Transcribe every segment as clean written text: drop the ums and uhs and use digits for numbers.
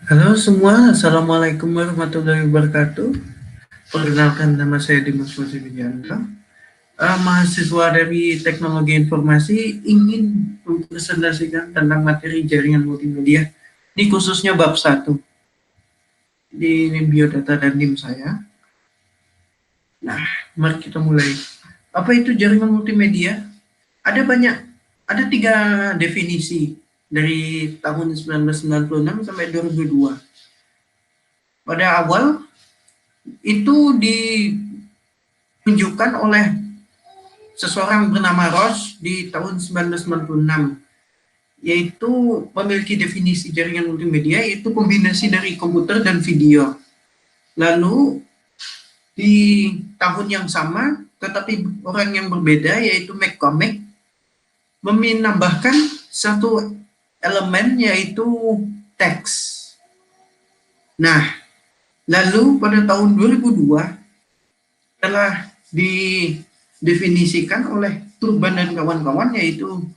Halo semua, Assalamualaikum warahmatullahi wabarakatuh. Perkenalkan, nama saya Dimas Fauzi Widianto, mahasiswa dari Teknologi Informasi, ingin mempresentasikan tentang materi jaringan multimedia, ini khususnya bab 1, di biodata dan NIM saya. Nah, mari kita mulai. Apa itu jaringan multimedia? Ada 3 definisi dari tahun 1996 sampai 2002. Pada awal itu ditunjukkan oleh seseorang bernama Roche di tahun 1996, yaitu memiliki definisi jaringan multimedia, yaitu kombinasi dari komputer dan video. Lalu di tahun yang sama, tetapi orang yang berbeda, yaitu McCormick, menambahkan satu elemen, yaitu teks. Nah, lalu pada tahun 2002 telah didefinisikan oleh Turban dan kawan-kawan, yaitu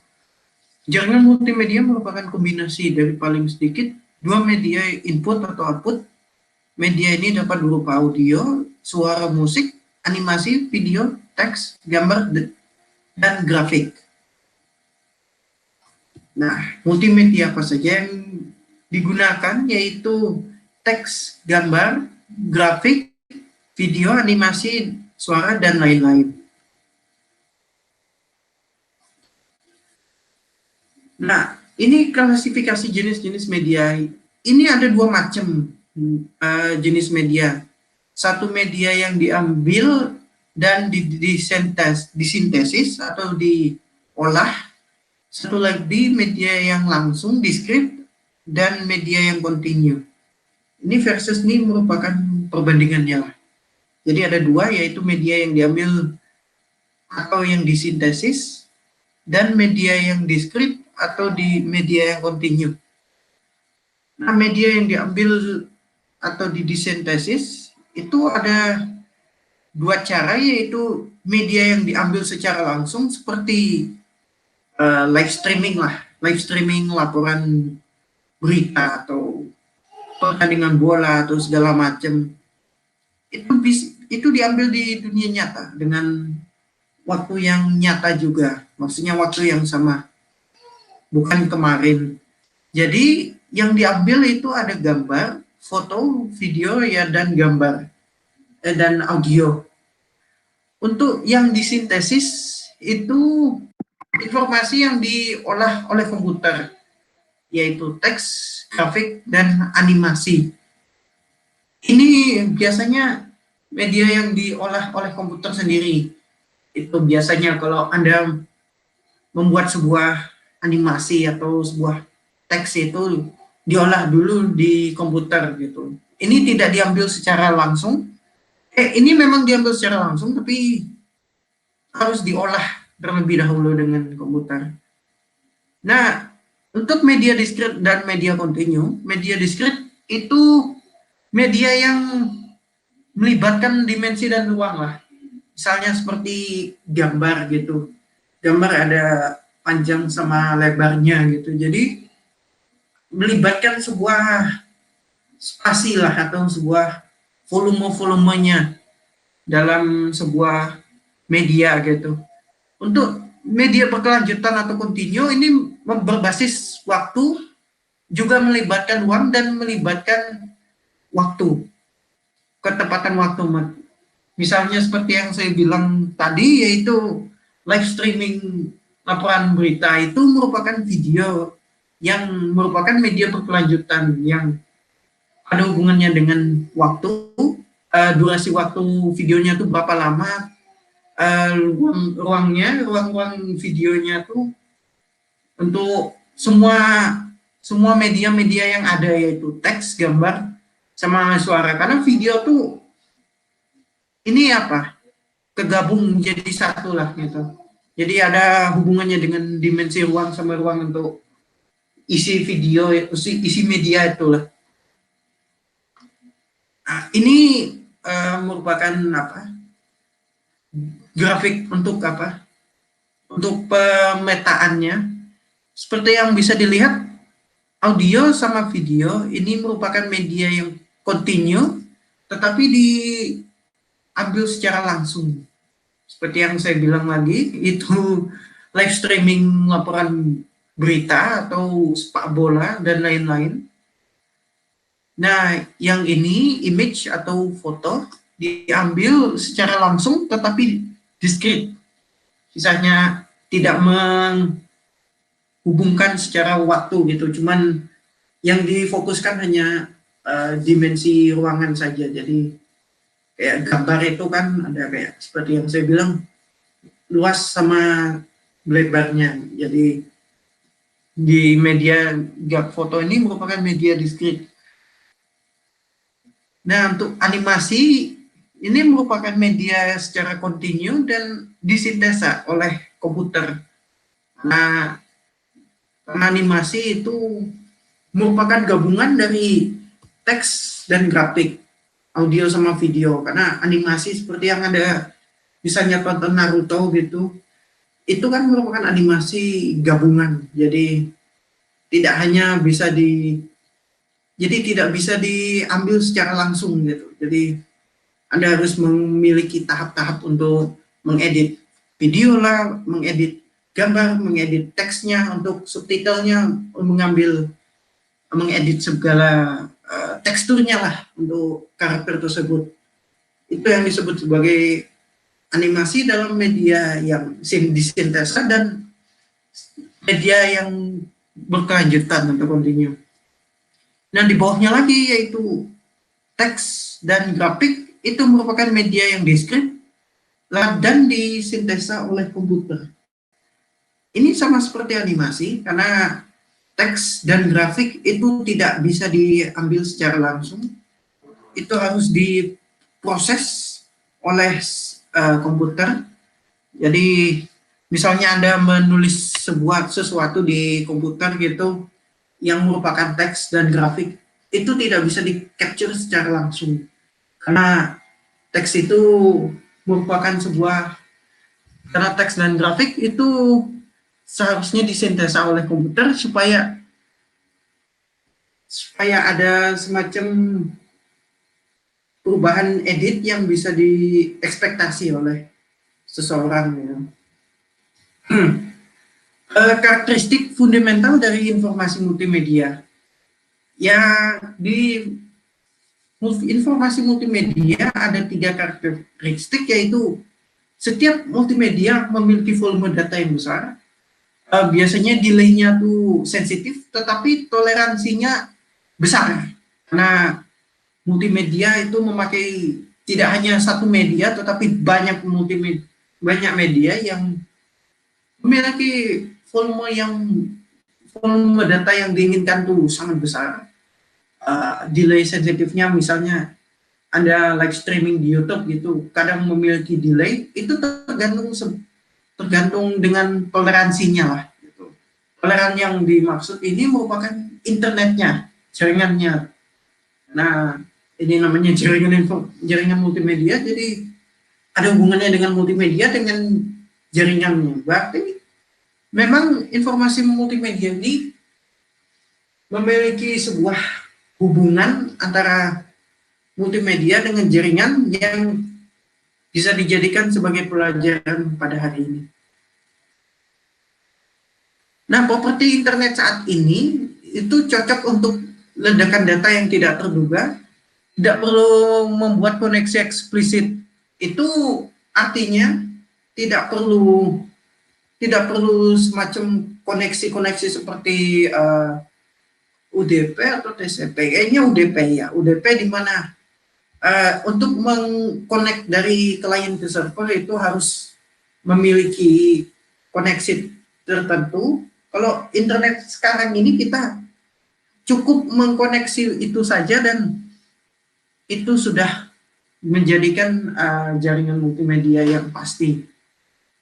jaringan multimedia merupakan kombinasi dari paling sedikit 2 media input atau output. Media ini dapat berupa audio, suara musik, animasi, video, teks, gambar, dan grafik. Nah, multimedia apa saja yang digunakan, yaitu teks, gambar, grafik, video, animasi, suara, dan lain-lain. Nah, ini klasifikasi jenis-jenis media. Ini ada 2 macam jenis media. Satu media yang diambil dan disintesis atau diolah. Satu lagi media yang langsung diskrit dan media yang kontinu. Ini versus ini merupakan perbandingannya lah. Jadi ada 2, yaitu media yang diambil atau yang disintesis dan media yang diskrit atau di media yang kontinu. Nah, media yang diambil atau disintesis itu ada 2 cara, yaitu media yang diambil secara langsung seperti live streaming laporan berita atau pertandingan bola atau segala macam. Itu diambil di dunia nyata dengan waktu yang nyata juga, maksudnya waktu yang sama, bukan kemarin. Jadi yang diambil itu ada gambar, foto, video, ya, dan gambar dan audio. Untuk yang disintesis itu informasi yang diolah oleh komputer, yaitu teks, grafik, dan animasi. Ini biasanya media yang diolah oleh komputer sendiri. Itu biasanya kalau Anda membuat sebuah animasi atau sebuah teks itu diolah dulu di komputer gitu. Ini tidak diambil secara langsung. Ini memang diambil secara langsung, tapi harus diolah terlebih dahulu dengan komputer. Nah, untuk media diskrit dan media kontinu, media diskrit itu media yang melibatkan dimensi dan ruang lah. Misalnya seperti gambar gitu. Gambar ada panjang sama lebarnya gitu. Jadi melibatkan sebuah spasi lah atau sebuah volume-volumenya dalam sebuah media gitu. Untuk media berkelanjutan atau kontinu ini berbasis waktu, juga melibatkan ruang dan melibatkan waktu, ketepatan waktu. Misalnya seperti yang saya bilang tadi, yaitu live streaming laporan berita itu merupakan video yang merupakan media berkelanjutan yang ada hubungannya dengan waktu, durasi waktu videonya itu berapa lama, ruang videonya tuh untuk semua media-media yang ada, yaitu teks, gambar, sama suara. Karena video tuh ini kegabung menjadi satu lah gitu. Jadi ada hubungannya dengan dimensi ruang sama ruang untuk isi video, isi media itulah. Nah, ini merupakan grafik untuk untuk pemetaannya. Seperti yang bisa dilihat, audio sama video ini merupakan media yang kontinu, tetapi diambil secara langsung. Seperti yang saya bilang lagi, itu live streaming laporan berita atau sepak bola dan lain-lain. Nah, yang ini image atau foto diambil secara langsung tetapi diskret. Misalnya tidak menghubungkan secara waktu gitu, cuman yang difokuskan hanya dimensi ruangan saja. Jadi kayak gambar itu kan ada kayak seperti yang saya bilang luas sama lebarnya. Jadi di media gap foto ini merupakan media diskret. Nah, untuk animasi ini merupakan media secara kontinu dan disintesa oleh komputer. Nah, animasi itu merupakan gabungan dari teks dan grafik, audio sama video. Karena animasi seperti yang ada misalnya tonton Naruto gitu, itu kan merupakan animasi gabungan. Jadi tidak hanya bisa tidak bisa diambil secara langsung gitu. Jadi Anda harus memiliki tahap-tahap untuk mengedit video lah, mengedit gambar, mengedit teksnya untuk subtitlenya, mengedit segala teksturnya lah untuk karakter tersebut. Itu yang disebut sebagai animasi dalam media yang disintesa dan media yang berkelanjutan atau kontinu. Nah, di bawahnya lagi yaitu teks dan grafik itu merupakan media yang diskret dan disintesa oleh komputer. Ini sama seperti animasi karena teks dan grafik itu tidak bisa diambil secara langsung. Itu harus diproses oleh komputer. Jadi misalnya Anda menulis sesuatu di komputer gitu yang merupakan teks dan grafik, itu tidak bisa di-capture secara langsung. Karena teks itu merupakan karena teks dan grafik itu seharusnya disintesa oleh komputer supaya ada semacam perubahan edit yang bisa diekspektasi oleh seseorang. Ya. Karakteristik fundamental dari informasi multimedia. Ya, di informasi multimedia ada 3 karakteristik, yaitu setiap multimedia memiliki volume data yang besar. Biasanya delay-nya tuh sensitif, tetapi toleransinya besar. Karena multimedia itu memakai tidak hanya satu media, tetapi banyak media yang memiliki volume data yang diinginkan tuh sangat besar. Delay sensitifnya misalnya Anda live streaming di YouTube gitu, kadang memiliki delay, itu tergantung dengan toleransinya lah. Gitu. Toleran yang dimaksud ini merupakan internetnya, jaringannya. Nah, ini namanya jaringan multimedia, jadi ada hubungannya dengan multimedia dengan jaringannya. Berarti memang informasi multimedia ini memiliki sebuah hubungan antara multimedia dengan jaringan yang bisa dijadikan sebagai pelajaran pada hari ini. Nah, properti internet saat ini itu cocok untuk ledakan data yang tidak terduga, tidak perlu membuat koneksi eksplisit. Itu artinya tidak perlu semacam koneksi-koneksi seperti UDP atau TCP. Kayaknya UDP ya. UDP di mana untuk mengconnect dari klien ke server itu harus memiliki koneksi tertentu. Kalau internet sekarang ini kita cukup mengkoneksi itu saja dan itu sudah menjadikan jaringan multimedia yang pasti.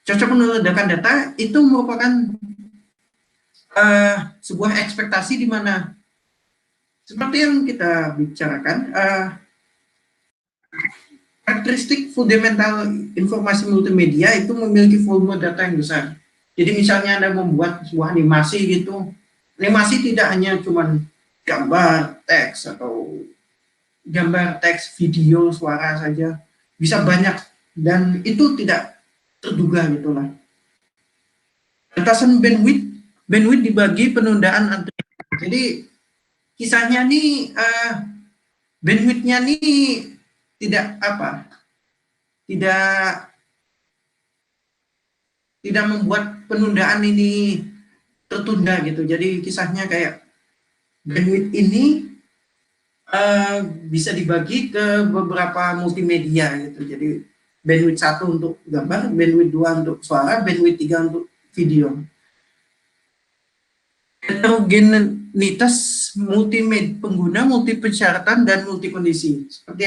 Cocok untuk ledakan data itu merupakan sebuah ekspektasi di mana seperti yang kita bicarakan, karakteristik fundamental informasi multimedia itu memiliki volume data yang besar. Jadi misalnya Anda membuat sebuah animasi gitu, Animasi tidak hanya cuman gambar, teks, atau gambar, teks, video, suara saja, bisa banyak, dan itu tidak terduga gitulah. Batasan bandwidth dibagi penundaan antrian. Jadi kisahnya nih bandwidthnya nih tidak tidak membuat penundaan ini tertunda gitu. Jadi kisahnya kayak bandwidth ini bisa dibagi ke beberapa multimedia gitu. Jadi bandwidth 1 untuk gambar, bandwidth 2 untuk suara, bandwidth 3 untuk video. Heterogenitas multimedia pengguna, multi persyaratan, dan multi kondisi. Seperti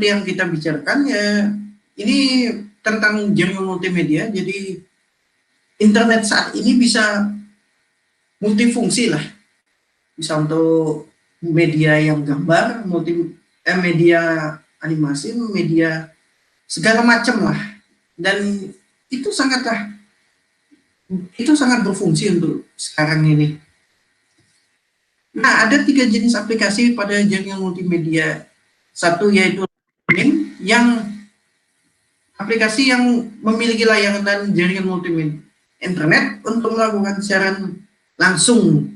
yang kita bicarakan ya, ini tentang jaringan multimedia. Jadi internet saat ini bisa multifungsi lah, bisa untuk media yang gambar, media animasi, media segala macam lah, dan itu sangat berfungsi untuk sekarang ini. Nah, ada 3 jenis aplikasi pada jaringan multimedia. Satu yaitu yang aplikasi yang memiliki layanan jaringan multimedia internet untuk melakukan siaran langsung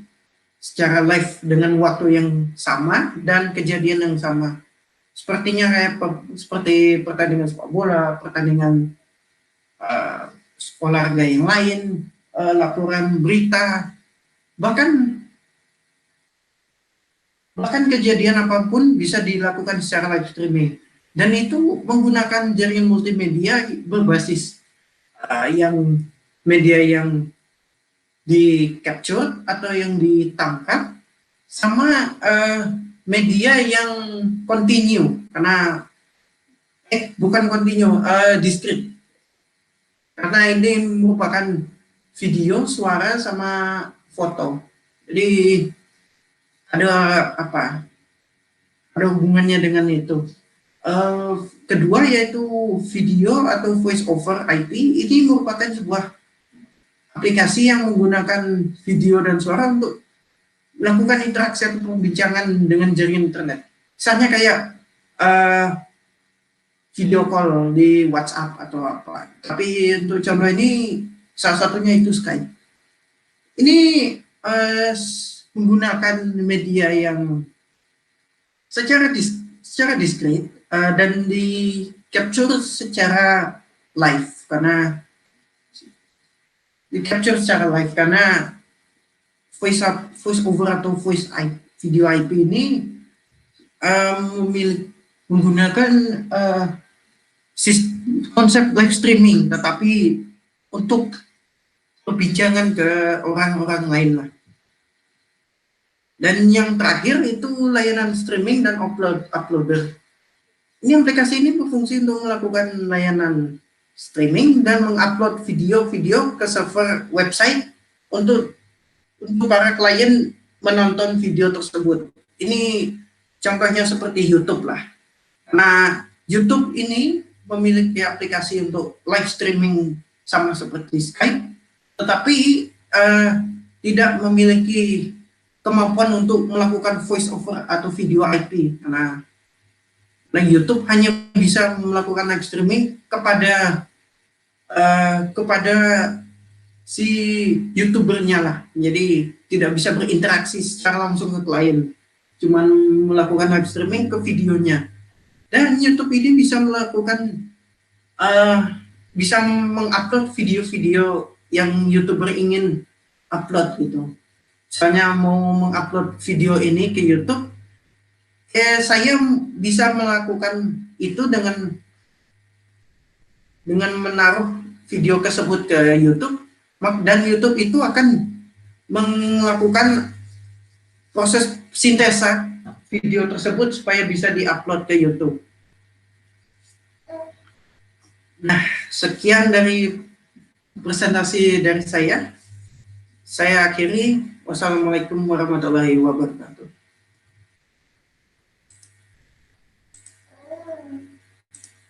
secara live dengan waktu yang sama dan kejadian yang sama. Sepertinya seperti pertandingan sepak bola, pertandingan olahraga yang lain, laporan berita, bahkan kejadian apapun bisa dilakukan secara live streaming, dan itu menggunakan jaringan multimedia berbasis yang media yang di capture atau yang ditangkap sama media yang continue, karena bukan continue, discrete, karena ini merupakan video, suara, sama foto. Jadi ada hubungannya dengan itu. Kedua yaitu video atau voice over IP. Ini merupakan sebuah aplikasi yang menggunakan video dan suara untuk melakukan interaksi atau pembincangan dengan jaringan internet. Misalnya kayak video call di WhatsApp atau apa. Tapi untuk contoh ini salah satunya itu Skype. Ini menggunakan media yang secara diskret dan di capture secara live, karena voice over atau video IP ini menggunakan konsep live streaming, tetapi untuk perbincangan ke orang-orang lain lah. Dan yang terakhir itu layanan streaming dan uploader. Ini aplikasi ini berfungsi untuk melakukan layanan streaming dan mengupload video-video ke server website untuk para klien menonton video tersebut. Ini contohnya seperti YouTube lah. Nah, YouTube ini memiliki aplikasi untuk live streaming sama seperti Skype, tetapi tidak memiliki kemampuan untuk melakukan voice over atau video IP, karena YouTube hanya bisa melakukan live streaming kepada si YouTubernya lah, jadi tidak bisa berinteraksi secara langsung ke klien, cuman melakukan live streaming ke videonya. Dan YouTube ini bisa melakukan bisa mengupload video-video yang YouTuber ingin upload gitu. Misalnya mau mengupload video ini ke YouTube, saya bisa melakukan itu dengan menaruh video tersebut ke YouTube, dan YouTube itu akan melakukan proses sintesa video tersebut supaya bisa diupload ke YouTube. Nah, sekian dari presentasi dari saya. Saya akhiri. Wassalamualaikum warahmatullahi wabarakatuh.